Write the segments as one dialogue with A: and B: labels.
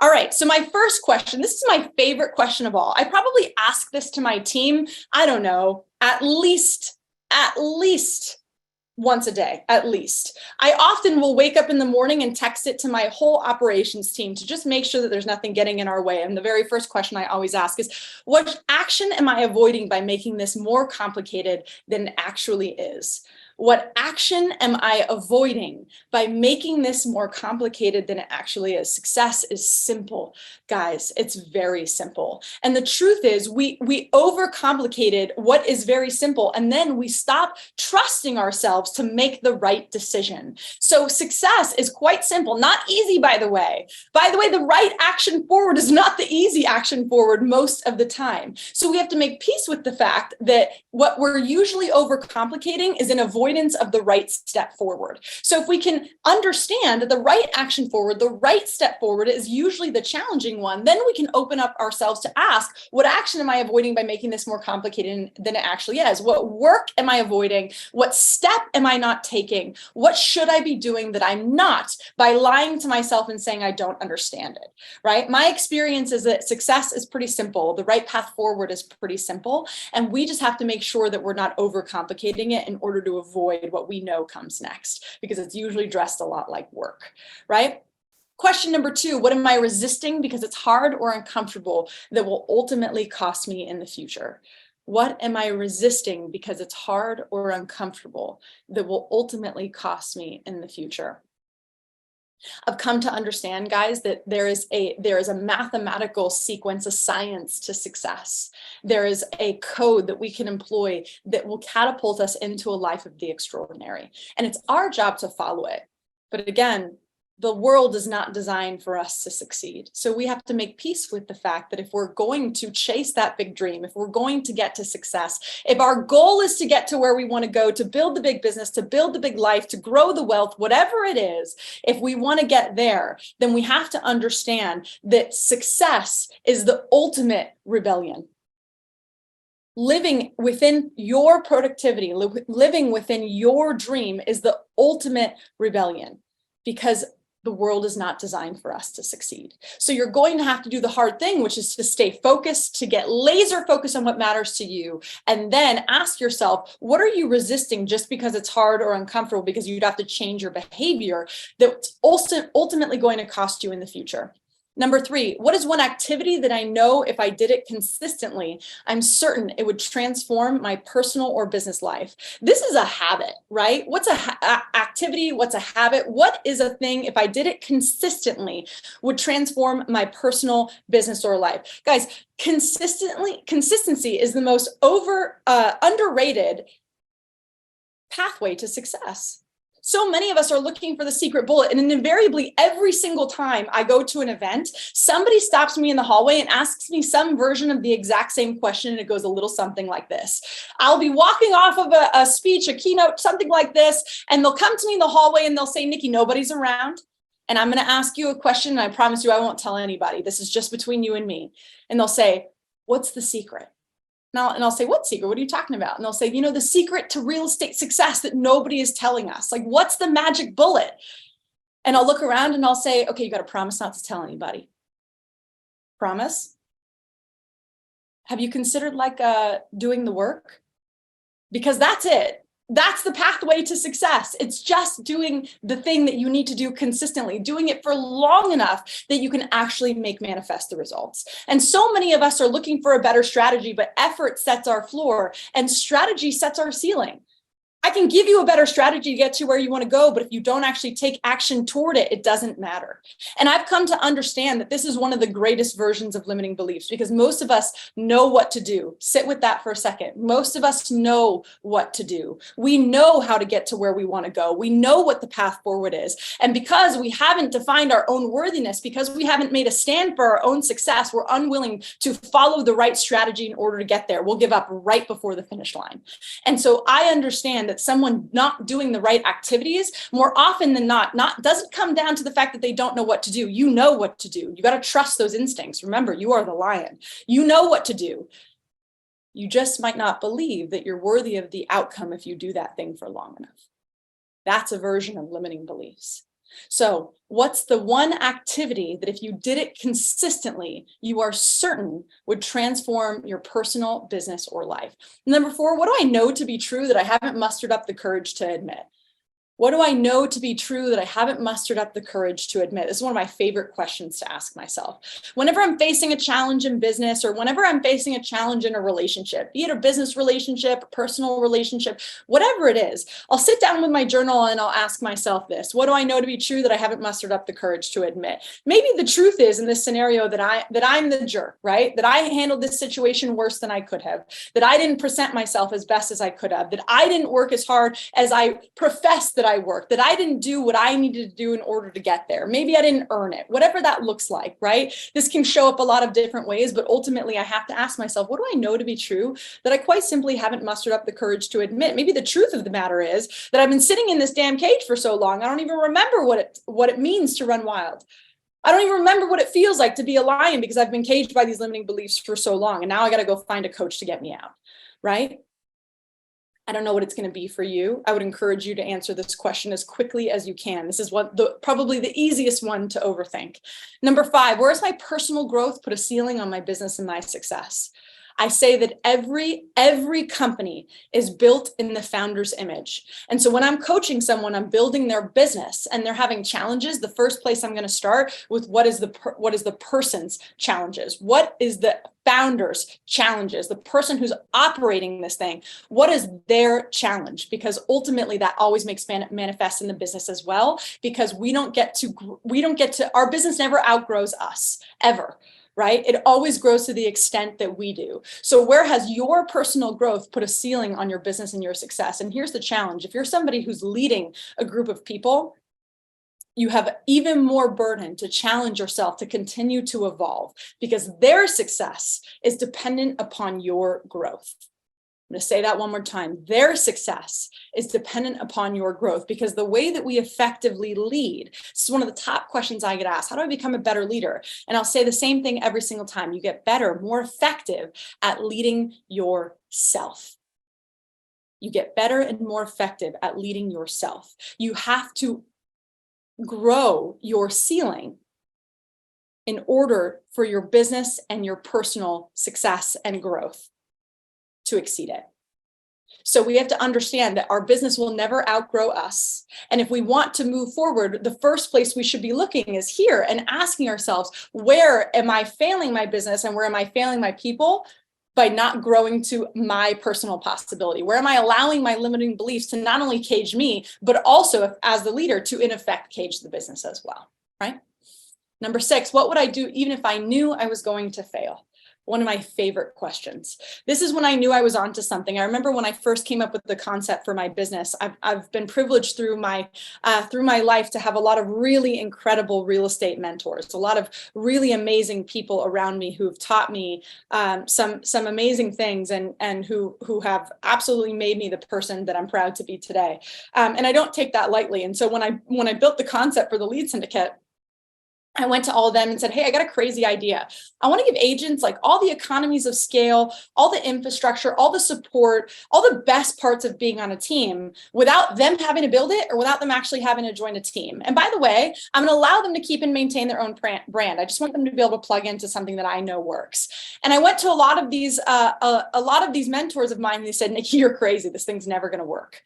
A: All right, so my first question, this is my favorite question of all. I probably ask this to my team, I don't know, at least once a day, at least. I often will wake up in the morning and text it to my whole operations team to just make sure that there's nothing getting in our way. And the very first question I always ask is, what action am I avoiding by making this more complicated than it actually is? What action am I avoiding by making this more complicated than it actually is? Success is simple, guys. It's very simple. And the truth is we overcomplicated what is very simple, and then we stop trusting ourselves to make the right decision. So success is quite simple, not easy, by the way. By the way, the right action forward is not the easy action forward most of the time. So we have to make peace with the fact that what we're usually overcomplicating is an avoidance of the right step forward. So if we can understand that the right action forward, the right step forward is usually the challenging one, then we can open up ourselves to ask, what action am I avoiding by making this more complicated than it actually is? What work am I avoiding? What step am I not taking? What should I be doing that I'm not, by lying to myself and saying I don't understand it, right? My experience is that success is pretty simple. The right path forward is pretty simple. And we just have to make sure that we're not overcomplicating it in order to avoid what we know comes next, because it's usually dressed a lot like work, right? Question number 2, what am I resisting because it's hard or uncomfortable that will ultimately cost me in the future? What am I resisting because it's hard or uncomfortable that will ultimately cost me in the future? I've come to understand, guys, that there is a mathematical sequence, a science to success. There is a code that we can employ that will catapult us into a life of the extraordinary. And it's our job to follow it. But again, the world is not designed for us to succeed. So we have to make peace with the fact that if we're going to chase that big dream, if we're going to get to success, if our goal is to get to where we want to go, to build the big business, to build the big life, to grow the wealth, whatever it is, if we want to get there, then we have to understand that success is the ultimate rebellion. Living within your productivity, living within your dream is the ultimate rebellion, because the world is not designed for us to succeed. So you're going to have to do the hard thing, which is to stay focused, to get laser focused on what matters to you. And then ask yourself, what are you resisting just because it's hard or uncomfortable, because you'd have to change your behavior, that's also ultimately going to cost you in the future? Number 3, what is one activity that I know if I did it consistently, I'm certain it would transform my personal or business life? This is a habit, right? What's a activity? What's a habit? What is a thing, if I did it consistently, would transform my personal, business, or life? Guys, consistency is the most underrated pathway to success. So many of us are looking for the secret bullet. And invariably, every single time I go to an event, somebody stops me in the hallway and asks me some version of the exact same question. And it goes a little something like this. I'll be walking off of a speech, a keynote, something like this. And they'll come to me in the hallway and they'll say, Nikki, nobody's around. And I'm going to ask you a question. And I promise you, I won't tell anybody. This is just between you and me. And they'll say, what's the secret? And I'll say, what secret? What are you talking about? And they'll say, the secret to real estate success that nobody is telling us. Like, what's the magic bullet? And I'll look around and I'll say, okay, you got to promise not to tell anybody. Promise? Have you considered doing the work? Because that's it. That's the pathway to success. It's just doing the thing that you need to do consistently, doing it for long enough that you can actually make manifest the results. And so many of us are looking for a better strategy, but effort sets our floor and strategy sets our ceiling. I can give you a better strategy to get to where you want to go, but if you don't actually take action toward it, it doesn't matter. And I've come to understand that this is one of the greatest versions of limiting beliefs, because most of us know what to do. Sit with that for a second. Most of us know what to do. We know how to get to where we want to go. We know what the path forward is. And because we haven't defined our own worthiness, because we haven't made a stand for our own success, we're unwilling to follow the right strategy in order to get there. We'll give up right before the finish line. And so I understand that someone not doing the right activities, more often than not doesn't come down to the fact that they don't know what to do. You know what to do. You got to trust those instincts. Remember, you are the lion. You know what to do. You just might not believe that you're worthy of the outcome if you do that thing for long enough. That's a version of limiting beliefs. So what's the one activity that if you did it consistently, you are certain would transform your personal, business, or life? Number 4, what do I know to be true that I haven't mustered up the courage to admit? What do I know to be true that I haven't mustered up the courage to admit? This is one of my favorite questions to ask myself. Whenever I'm facing a challenge in business, or whenever I'm facing a challenge in a relationship, be it a business relationship, a personal relationship, whatever it is, I'll sit down with my journal and I'll ask myself this: what do I know to be true that I haven't mustered up the courage to admit? Maybe the truth is in this scenario that I'm the jerk, right? That I handled this situation worse than I could have, that I didn't present myself as best as I could have, that I didn't work as hard as I professed that I worked, that I didn't do what I needed to do in order to get there. Maybe I didn't earn it, whatever that looks like, right? This can show up a lot of different ways, but ultimately I have to ask myself, what do I know to be true that I quite simply haven't mustered up the courage to admit? Maybe the truth of the matter is that I've been sitting in this damn cage for so long, I don't even remember what it means to run wild. I don't even remember what it feels like to be a lion because I've been caged by these limiting beliefs for so long. And now I got to go find a coach to get me out, right? I don't know what it's going to be for you. I would encourage you to answer this question as quickly as you can. This is probably the easiest one to overthink. Number 5, where has my personal growth put a ceiling on my business and my success? I say that every company is built in the founder's image. And so when I'm coaching someone, I'm building their business and they're having challenges, the first place I'm going to start with what is the person's challenges? What is the founder's challenges? The person who's operating this thing, what is their challenge? Because ultimately that always makes manifest in the business as well, because our business never outgrows us, ever. Right? It always grows to the extent that we do. So where has your personal growth put a ceiling on your business and your success? And here's the challenge. If you're somebody who's leading a group of people, you have even more burden to challenge yourself to continue to evolve, because their success is dependent upon your growth. I'm going to say that one more time. Their success is dependent upon your growth, because the way that we effectively lead, this is one of the top questions I get asked. How do I become a better leader? And I'll say the same thing every single time. You get better, more effective at leading yourself. You get better and more effective at leading yourself. You have to grow your ceiling in order for your business and your personal success and growth to exceed it. So we have to understand that our business will never outgrow us. And if we want to move forward, the first place we should be looking is here and asking ourselves, where am I failing my business and where am I failing my people by not growing to my personal possibility? Where am I allowing my limiting beliefs to not only cage me, but also as the leader to in effect cage the business as well, right? Number 6, what would I do even if I knew I was going to fail? One of my favorite questions. This is when I knew I was onto something. I remember when I first came up with the concept for my business. I've been privileged through my life to have a lot of really incredible real estate mentors, a lot of really amazing people around me who've taught me some amazing things and who have absolutely made me the person that I'm proud to be today. And I don't take that lightly. And so when I built the concept for the Lead Syndicate, I went to all of them and said, hey, I got a crazy idea. I want to give agents like all the economies of scale, all the infrastructure, all the support, all the best parts of being on a team without them having to build it or without them actually having to join a team. And by the way, I'm going to allow them to keep and maintain their own brand. I just want them to be able to plug into something that I know works. And I went to a lot of these mentors of mine, and they said, Nikki, you're crazy. This thing's never going to work.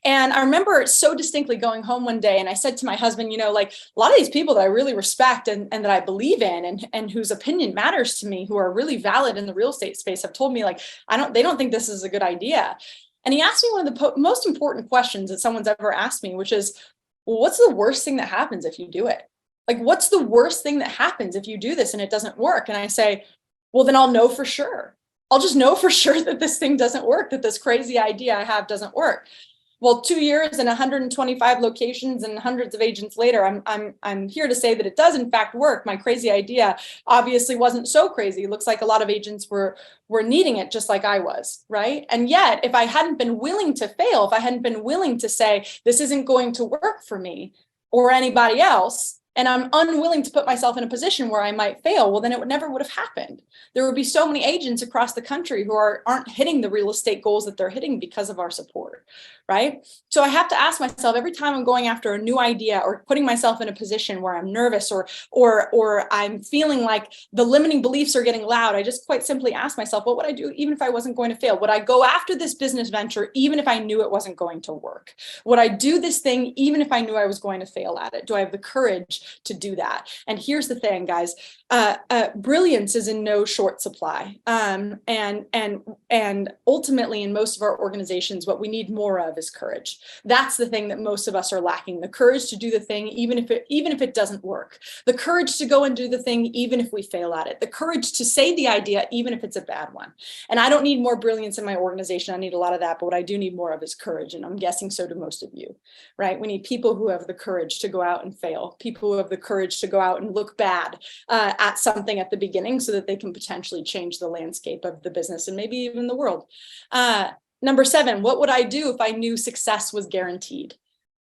A: And I remember so distinctly going home one day and I said to my husband, like a lot of these people that I really respect and that I believe in and whose opinion matters to me, who are really valid in the real estate space, have told me they don't think this is a good idea. And he asked me one of the most important questions that someone's ever asked me, which is, well, what's the worst thing that happens if you do it? Like, what's the worst thing that happens if you do this and it doesn't work? And I say, well, then I'll know for sure. I'll just know for sure that this thing doesn't work, that this crazy idea I have doesn't work. Well, 2 years and 125 locations and hundreds of agents later, I'm here to say that it does in fact work. My crazy idea obviously wasn't so crazy. It looks like a lot of agents were needing it just like I was, right? And yet, if I hadn't been willing to fail, if I hadn't been willing to say, this isn't going to work for me or anybody else, and I'm unwilling to put myself in a position where I might fail, well, then it never would have happened. There would be so many agents across the country who aren't hitting the real estate goals that they're hitting because of our support, right? So I have to ask myself every time I'm going after a new idea or putting myself in a position where I'm nervous or I'm feeling like the limiting beliefs are getting loud, I just quite simply ask myself, what would I do even if I wasn't going to fail? Would I go after this business venture even if I knew it wasn't going to work? Would I do this thing even if I knew I was going to fail at it? Do I have the courage to do that? And here's the thing, guys, brilliance is in no short supply. And ultimately in most of our organizations, what we need more of is courage. That's the thing that most of us are lacking, the courage to do the thing, even if it doesn't work, the courage to go and do the thing, even if we fail at it, the courage to say the idea, even if it's a bad one. And I don't need more brilliance in my organization. I need a lot of that, but what I do need more of is courage. And I'm guessing so do most of you, right? We need people who have the courage to go out and fail, people who have the courage to go out and look bad at something at the beginning so that they can potentially change the landscape of the business and maybe even the world. Number 7, what would I do if I knew success was guaranteed?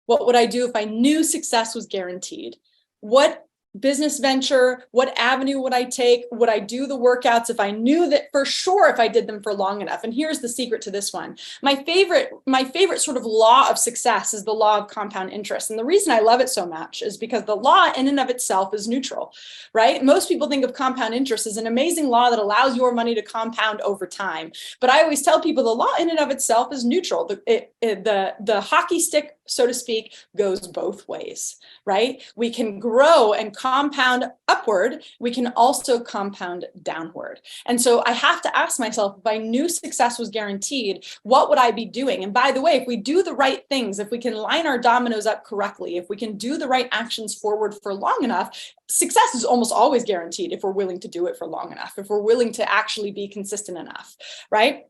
A: What would I do if I knew success was guaranteed? What business venture, what avenue would I take? Would I do the workouts if I knew that for sure if I did them for long enough? And here's the secret to this one. My favorite sort of law of success is the law of compound interest. And the reason I love it so much is because the law in and of itself is neutral, right? Most people think of compound interest as an amazing law that allows your money to compound over time. But I always tell people the law in and of itself is neutral. The hockey stick, so to speak, goes both ways, right? We can grow and compound upward. We can also compound downward. And so I have to ask myself, if I knew success was guaranteed, what would I be doing? And by the way, if we do the right things, if we can line our dominoes up correctly, if we can do the right actions forward for long enough, success is almost always guaranteed if we're willing to do it for long enough, if we're willing to actually be consistent enough, right?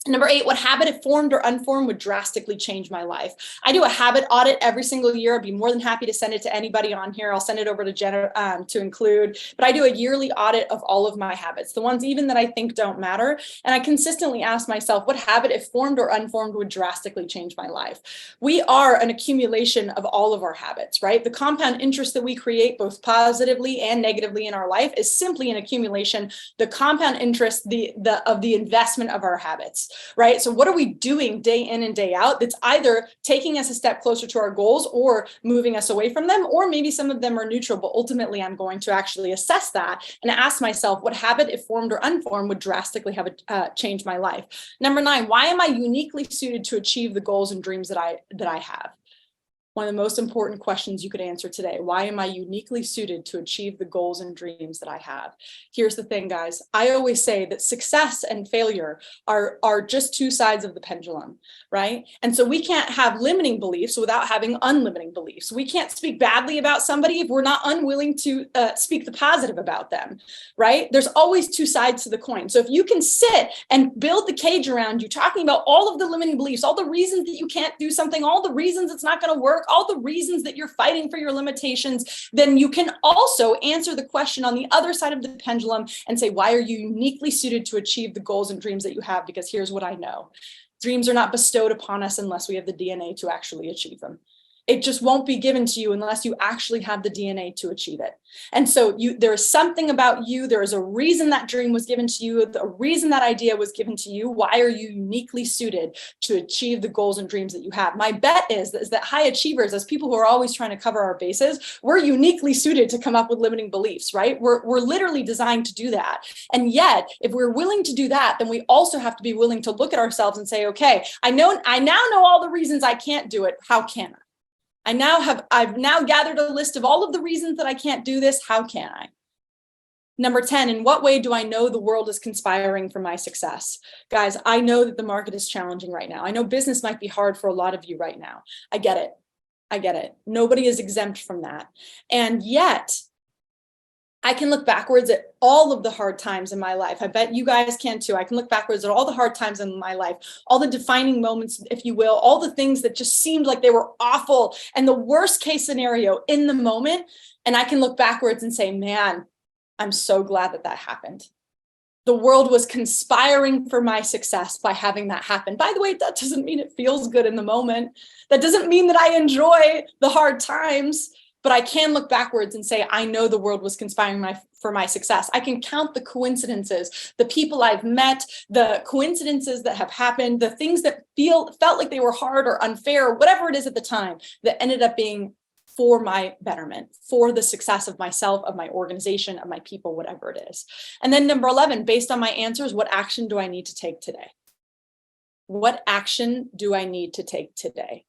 A: Number 8, what habit, if formed or unformed, would drastically change my life? I do a habit audit every single year. I'd be more than happy to send it to anybody on here. I'll send it over to Jenna to include, but I do a yearly audit of all of my habits, the ones even that I think don't matter. And I consistently ask myself, what habit, if formed or unformed, would drastically change my life? We are an accumulation of all of our habits, right? The compound interest that we create both positively and negatively in our life is simply an accumulation, the compound interest, of the investment of our habits. Right? So what are we doing day in and day out that's either taking us a step closer to our goals or moving us away from them, or maybe some of them are neutral, but ultimately I'm going to actually assess that and ask myself, what habit, if formed or unformed, would drastically have changed my life? Number 9, why am I uniquely suited to achieve the goals and dreams that I have? One of the most important questions you could answer today. Why am I uniquely suited to achieve the goals and dreams that I have? Here's the thing, guys. I always say that success and failure are just two sides of the pendulum, right? And so we can't have limiting beliefs without having unlimiting beliefs. We can't speak badly about somebody if we're not unwilling to speak the positive about them, right? There's always two sides to the coin. So if you can sit and build the cage around you, talking about all of the limiting beliefs, all the reasons that you can't do something, all the reasons it's not going to work, all the reasons that you're fighting for your limitations, then you can also answer the question on the other side of the pendulum and say, why are you uniquely suited to achieve the goals and dreams that you have? Because here's what I know. Dreams are not bestowed upon us unless we have the DNA to actually achieve them. It just won't be given to you unless you actually have the DNA to achieve it. And so there is something about you. There is a reason that dream was given to you, the reason that idea was given to you. Why are you uniquely suited to achieve the goals and dreams that you have? My bet is that high achievers, as people who are always trying to cover our bases, we're uniquely suited to come up with limiting beliefs, right? We're literally designed to do that. And yet, if we're willing to do that, then we also have to be willing to look at ourselves and say, okay, I now know all the reasons I can't do it. How can I? I've now gathered a list of all of the reasons that I can't do this. How can I? Number 10, in what way do I know the world is conspiring for my success? Guys, I know that the market is challenging right now. I know business might be hard for a lot of you right now. I get it. Nobody is exempt from that. And yet, I can look backwards at all of the hard times in my life. I bet you guys can too. I can look backwards at all the hard times in my life, all the defining moments, if you will, all the things that just seemed like they were awful and the worst case scenario in the moment. And I can look backwards and say, man, I'm so glad that happened. The world was conspiring for my success by having that happen. By the way, that doesn't mean it feels good in the moment. That doesn't mean that I enjoy the hard times. but I can look backwards and say, I know the world was conspiring for my success. I can count the coincidences, the people I've met, the coincidences that have happened, the things that felt like they were hard or unfair, or whatever it is at the time, that ended up being for my betterment, for the success of myself, of my organization, of my people, whatever it is. And then number 11, based on my answers, what action do I need to take today? What action do I need to take today?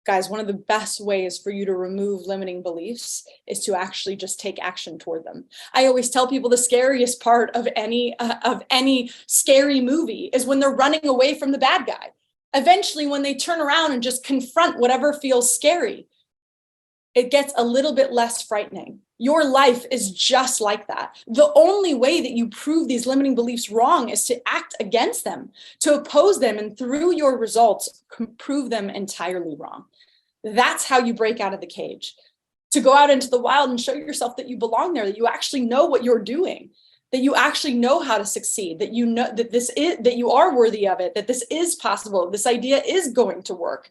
A: Guys, one of the best ways for you to remove limiting beliefs is to actually just take action toward them. I always tell people the scariest part of any scary movie is when they're running away from the bad guy. Eventually, when they turn around and just confront whatever feels scary, it gets a little bit less frightening. Your life is just like that. The only way that you prove these limiting beliefs wrong is to act against them, to oppose them, and through your results, prove them entirely wrong. That's how you break out of the cage. To go out into the wild and show yourself that you belong there, that you actually know what you're doing, that you actually know how to succeed, that you know that you are worthy of it, that this is possible, this idea is going to work.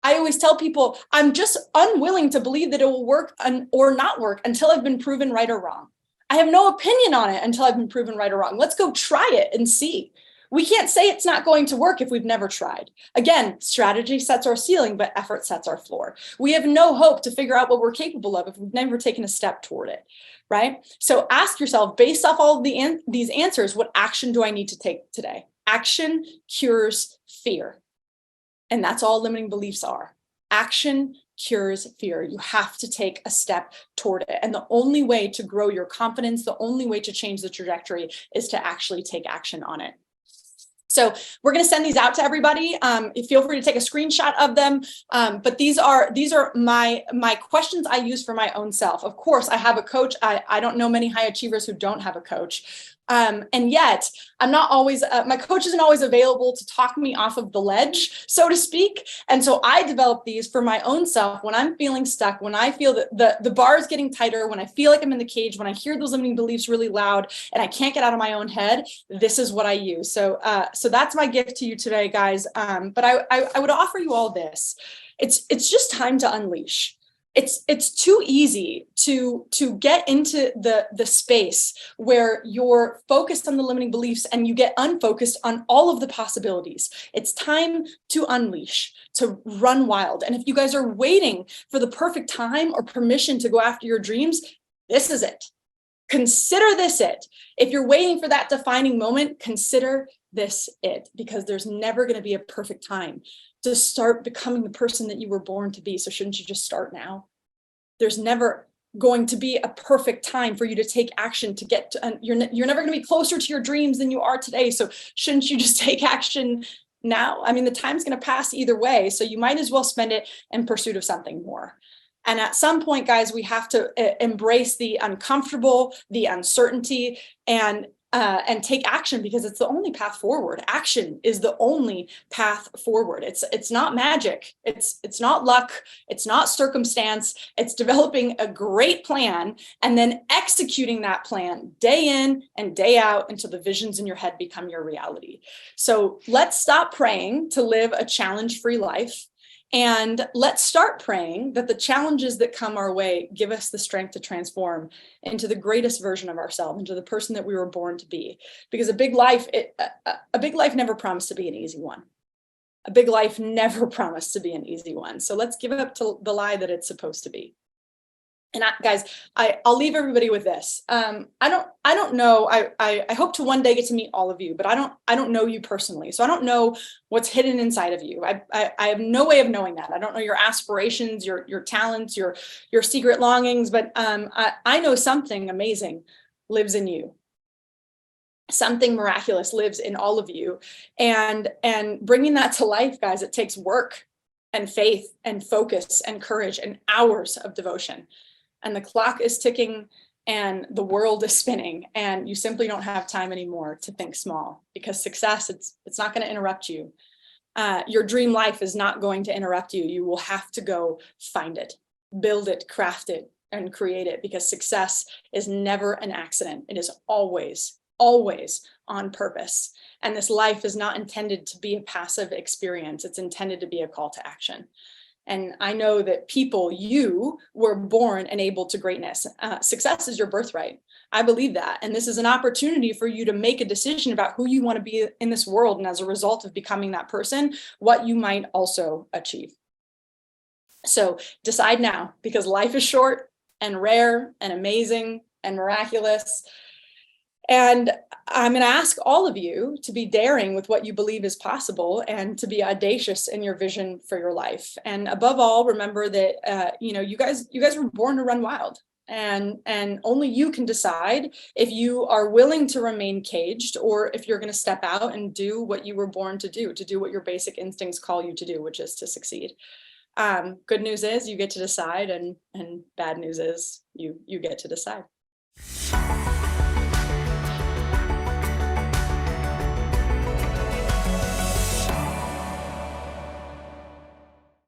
A: I always tell people, I'm just unwilling to believe that it will work or not work until I've been proven right or wrong. I have no opinion on it until I've been proven right or wrong. Let's go try it and see. We can't say it's not going to work if we've never tried. Again, strategy sets our ceiling, but effort sets our floor. We have no hope to figure out what we're capable of if we've never taken a step toward it, right? So ask yourself, based off all of these answers, what action do I need to take today? Action cures fear. And that's all limiting beliefs are. Action cures fear. You have to take a step toward it. And the only way to grow your confidence, the only way to change the trajectory is to actually take action on it. So we're going to send these out to everybody. Feel free to take a screenshot of them. But these are my questions I use for my own self. Of course, I have a coach. I don't know many high achievers who don't have a coach. And yet I'm not always, my coach isn't always available to talk me off of the ledge, so to speak. And so I develop these for my own self when I'm feeling stuck, when I feel that the bar is getting tighter, when I feel like I'm in the cage, when I hear those limiting beliefs really loud and I can't get out of my own head, this is what I use. So that's my gift to you today, guys. But I would offer you all this. It's just time to unleash. It's too easy to get into the space where you're focused on the limiting beliefs and you get unfocused on all of the possibilities. It's time to unleash, to run wild. And if you guys are waiting for the perfect time or permission to go after your dreams, this is it. Consider this it. If you're waiting for that defining moment, consider this it, because there's never going to be a perfect time to start becoming the person that you were born to be. So shouldn't you just start now? There's never going to be a perfect time for you to take action to get to, you're never going to be closer to your dreams than you are today. So shouldn't you just take action now? I mean, the time's going to pass either way. So you might as well spend it in pursuit of something more. And at some point, guys, we have to embrace the uncomfortable, the uncertainty, and take action, because it's the only path forward. Action is the only path forward. It's not magic. It's not luck. It's not circumstance. It's developing a great plan and then executing that plan day in and day out until the visions in your head become your reality. So let's stop praying to live a challenge-free life. And let's start praying that the challenges that come our way give us the strength to transform into the greatest version of ourselves, into the person that we were born to be. Because a big life never promised to be an easy one. A big life never promised to be an easy one. So let's give up to the lie that it's supposed to be. And guys, I'll leave everybody with this. I don't know. I hope to one day get to meet all of you, but I don't know you personally. So I don't know what's hidden inside of you. I have no way of knowing that. I don't know your aspirations, your talents, your secret longings, but I know something amazing lives in you. Something miraculous lives in all of you. And bringing that to life, guys, it takes work and faith and focus and courage and hours of devotion. And the clock is ticking and the world is spinning, and you simply don't have time anymore to think small, because success, it's not going to interrupt you. Your dream life is not going to interrupt you. You will have to go find it, build it, craft it, and create it, because success is never an accident. It is always, always on purpose. And this life is not intended to be a passive experience. It's intended to be a call to action. And I know that people, you were born and able to greatness. Success is your birthright. I believe that. And this is an opportunity for you to make a decision about who you want to be in this world. And as a result of becoming that person, what you might also achieve. So decide now, because life is short and rare and amazing and miraculous. And I'm going to ask all of you to be daring with what you believe is possible and to be audacious in your vision for your life. And above all, remember that you guys were born to run wild, and only you can decide if you are willing to remain caged or if you're going to step out and do what you were born to do what your basic instincts call you to do, which is to succeed. Good news is you get to decide, and bad news is you get to decide.